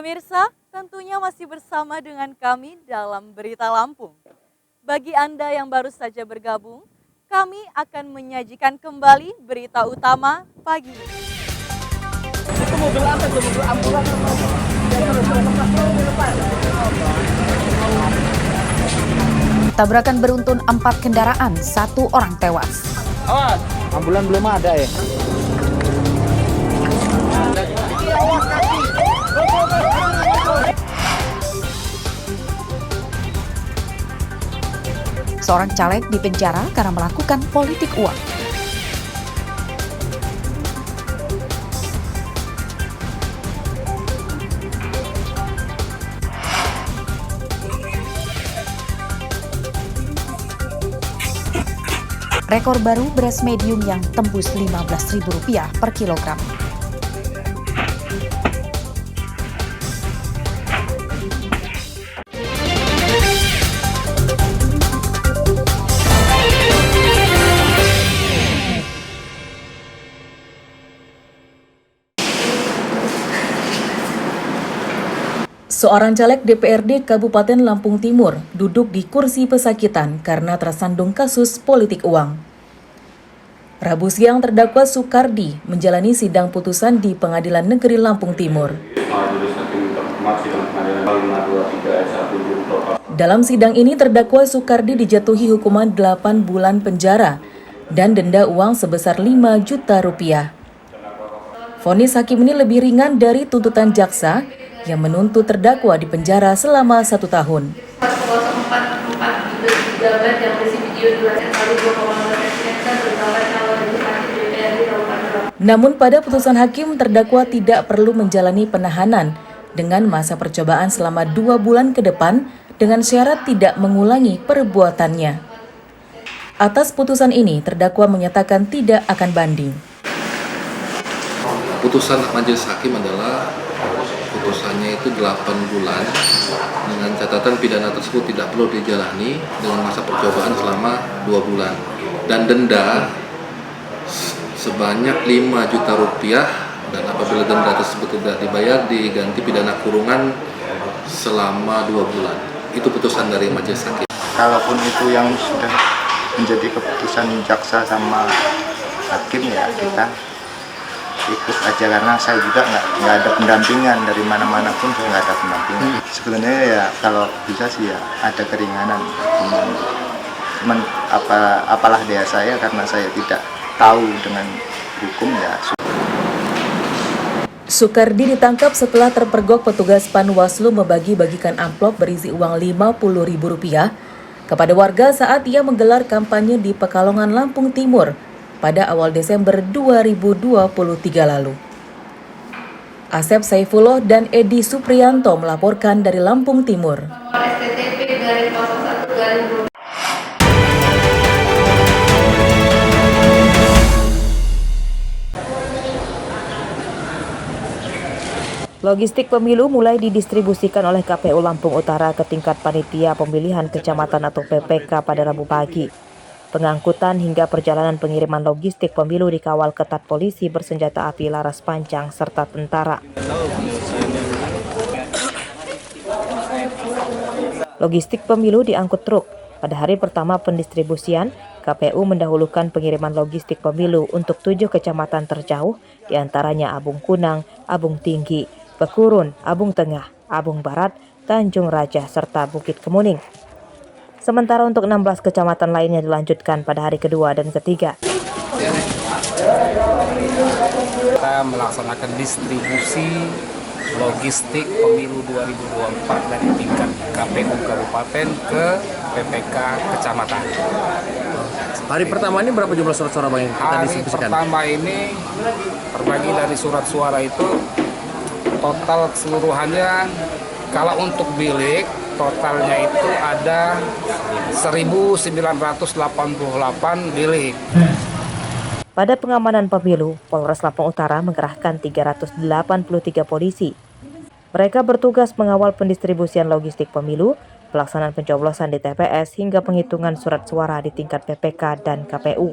Pemirsa, tentunya masih bersama dengan kami dalam Berita Lampung. Bagi Anda yang baru saja bergabung, kami akan menyajikan kembali berita utama pagi. Tabrakan beruntun 4 kendaraan, 1 orang tewas. Ambulan belum ada ya? Seorang caleg dipenjara karena melakukan politik uang. Rekor baru beras medium yang tembus Rp15.000 per kilogram. Seorang caleg DPRD Kabupaten Lampung Timur duduk di kursi pesakitan karena tersandung kasus politik uang. Rabu siang terdakwa Sukardi menjalani sidang putusan di Pengadilan Negeri Lampung Timur. Dalam sidang ini terdakwa Sukardi dijatuhi hukuman 8 bulan penjara dan denda uang sebesar 5 juta rupiah. Vonis hakim ini lebih ringan dari tuntutan jaksa yang menuntut terdakwa di penjara selama 1 tahun. Namun pada putusan hakim, terdakwa tidak perlu menjalani penahanan dengan masa percobaan selama 2 bulan ke depan dengan syarat tidak mengulangi perbuatannya. Atas putusan ini, terdakwa menyatakan tidak akan banding. Putusan majelis hakim adalah putusannya itu 8 bulan dengan catatan pidana tersebut tidak perlu dijalani dengan masa percobaan selama 2 bulan dan denda sebanyak 5 juta rupiah, dan apabila denda tersebut tidak dibayar diganti pidana kurungan selama 2 bulan. Itu putusan dari majelis hakim. Kalaupun itu yang sudah menjadi keputusan jaksa sama hakim, ya kita ikut aja, karena saya juga nggak ada pendampingan dari mana-mana pun, saya nggak ada pendampingan. Sebenarnya ya kalau bisa sih ya ada keringanan, cuman apalah daya saya karena saya tidak tahu dengan hukum ya. Sukardi ditangkap setelah terpergok petugas Panwaslu membagi-bagikan amplop berisi uang Rp50.000 kepada warga saat ia menggelar kampanye di Pekalongan, Lampung Timur pada awal Desember 2023 lalu. Asep Saifullah dan Edi Supriyanto melaporkan dari Lampung Timur. Logistik pemilu mulai didistribusikan oleh KPU Lampung Utara ke tingkat panitia pemilihan kecamatan atau PPK pada Rabu pagi. Pengangkutan hingga perjalanan pengiriman logistik pemilu dikawal ketat polisi bersenjata api laras panjang serta tentara. Logistik pemilu diangkut truk. Pada hari pertama pendistribusian, KPU mendahulukan pengiriman logistik pemilu untuk 7 kecamatan terjauh, diantaranya Abung Kunang, Abung Tinggi, Pekurun, Abung Tengah, Abung Barat, Tanjung Raja, serta Bukit Kemuning. Sementara untuk 16 kecamatan lainnya dilanjutkan pada hari kedua dan ketiga. Kita melaksanakan distribusi logistik pemilu 2024 dari tingkat KPU Kabupaten ke PPK Kecamatan. Hari pertama ini berapa jumlah surat suara Bang yang kita distribusikan? Hari pertama ini terbagi dari surat suara itu total keseluruhannya, kalau untuk bilik totalnya itu ada 1.988 bilik. Pada pengamanan pemilu, Polres Lampung Utara mengerahkan 383 polisi. Mereka bertugas mengawal pendistribusian logistik pemilu, pelaksanaan pencoblosan di TPS, hingga penghitungan surat suara di tingkat PPK dan KPU.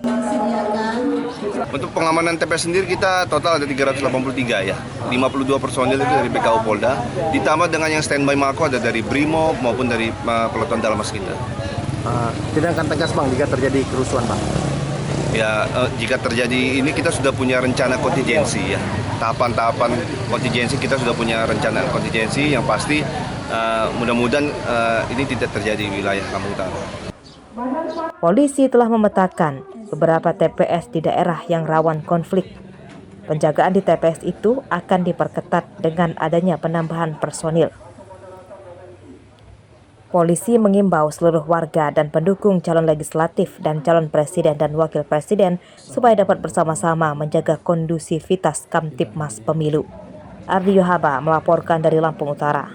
Untuk pengamanan TPS sendiri kita total ada 383 ya. 52 personil itu dari BKU Polda, ditambah dengan yang standby Mako ada dari Brimob maupun dari Peleton Dalmas kita. Tindakan tegas Bang jika terjadi kerusuhan Bang? Ya, jika terjadi ini kita sudah punya rencana kontingensi ya. Tahapan-tahapan kontingensi kita sudah punya rencana kontingensi yang pasti mudah-mudahan ini tidak terjadi di wilayah Lampung Utara. Polisi telah memetakan beberapa TPS di daerah yang rawan konflik. Penjagaan di TPS itu akan diperketat dengan adanya penambahan personil. Polisi mengimbau seluruh warga dan pendukung calon legislatif dan calon presiden dan wakil presiden supaya dapat bersama-sama menjaga kondusivitas Kamtibmas Pemilu. Ardi Yohaba melaporkan dari Lampung Utara.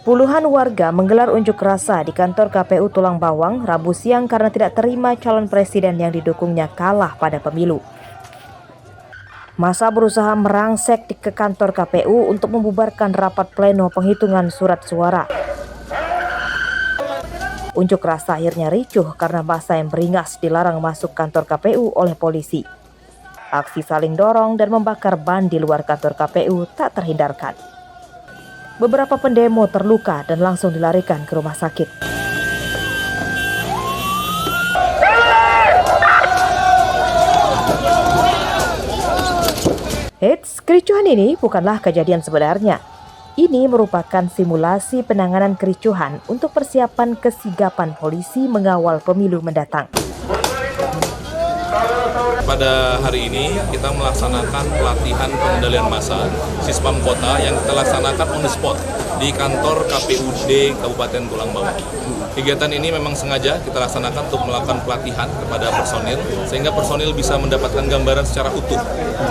Puluhan warga menggelar unjuk rasa di kantor KPU Tulang Bawang Rabu siang karena tidak terima calon presiden yang didukungnya kalah pada pemilu. Massa berusaha merangsek ke kantor KPU untuk membubarkan rapat pleno penghitungan surat suara. Unjuk rasa akhirnya ricuh karena massa yang beringas dilarang masuk kantor KPU oleh polisi. Aksi saling dorong dan membakar ban di luar kantor KPU tak terhindarkan. Beberapa pendemo terluka dan langsung dilarikan ke rumah sakit. Eits, kericuhan ini bukanlah kejadian sebenarnya. Ini merupakan simulasi penanganan kericuhan untuk persiapan kesigapan polisi mengawal pemilu mendatang. Pada hari ini kita melaksanakan pelatihan pengendalian massa Sispam Kota yang kita laksanakan on the spot di kantor KPUD Kabupaten Tulang Bawang. Kegiatan ini memang sengaja kita laksanakan untuk melakukan pelatihan kepada personil sehingga personil bisa mendapatkan gambaran secara utuh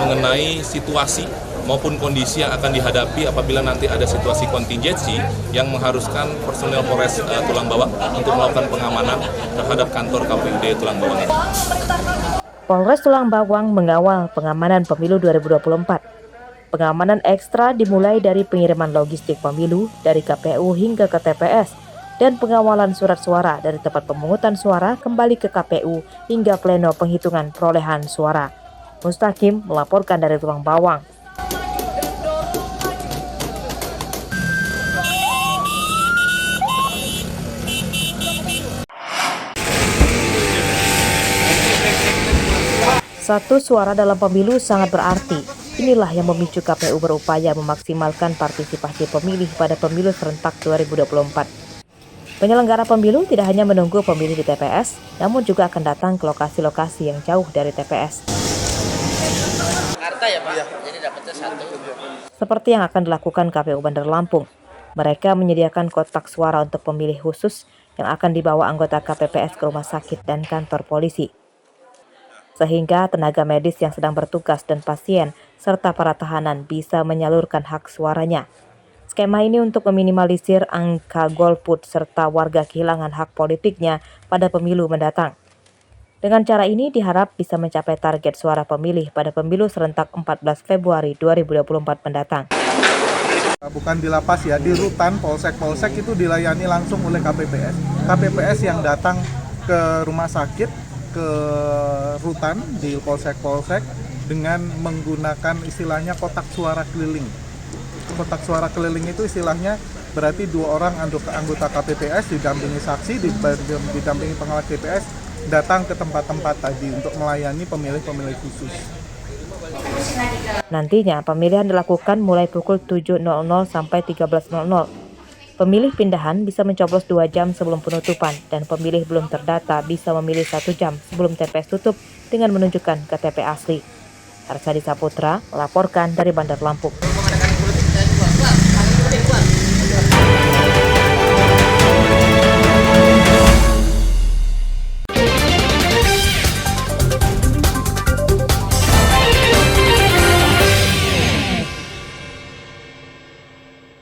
mengenai situasi maupun kondisi yang akan dihadapi apabila nanti ada situasi kontingensi yang mengharuskan personil Polres Tulang Bawang untuk melakukan pengamanan terhadap kantor KPUD Tulang Bawang ini. Polres Tulang Bawang mengawal pengamanan pemilu 2024. Pengamanan ekstra dimulai dari pengiriman logistik pemilu dari KPU hingga ke TPS dan pengawalan surat suara dari tempat pemungutan suara kembali ke KPU hingga pleno penghitungan perolehan suara. Mustaqim melaporkan dari Tulang Bawang. Satu suara dalam pemilu sangat berarti. Inilah yang memicu KPU berupaya memaksimalkan partisipasi pemilih pada pemilu serentak 2024. Penyelenggara pemilu tidak hanya menunggu pemilih di TPS, namun juga akan datang ke lokasi-lokasi yang jauh dari TPS. Jakarta ya Pak, jadi dapatnya satu. Seperti yang akan dilakukan KPU Bandar Lampung. Mereka menyediakan kotak suara untuk pemilih khusus yang akan dibawa anggota KPPS ke rumah sakit dan kantor polisi. Sehingga tenaga medis yang sedang bertugas dan pasien serta para tahanan bisa menyalurkan hak suaranya. Skema ini untuk meminimalisir angka golput serta warga kehilangan hak politiknya pada pemilu mendatang. Dengan cara ini diharap bisa mencapai target suara pemilih pada pemilu serentak 14 Februari 2024 mendatang. Bukan di lapas ya, di rutan polsek-polsek itu dilayani langsung oleh KPPS. KPPS yang datang ke rumah sakit, ke rutan di polsek-polsek dengan menggunakan istilahnya kotak suara keliling. Kotak suara keliling itu istilahnya berarti 2 orang anggota KPPS didampingi saksi, didampingi pengawas TPS datang ke tempat-tempat tadi untuk melayani pemilih-pemilih khusus. Nantinya pemilihan dilakukan mulai pukul 7.00 sampai 13.00. Pemilih pindahan bisa mencoblos 2 jam sebelum penutupan dan pemilih belum terdata bisa memilih 1 jam sebelum TPS tutup dengan menunjukkan KTP asli. Arsadi Saputra melaporkan dari Bandar Lampung.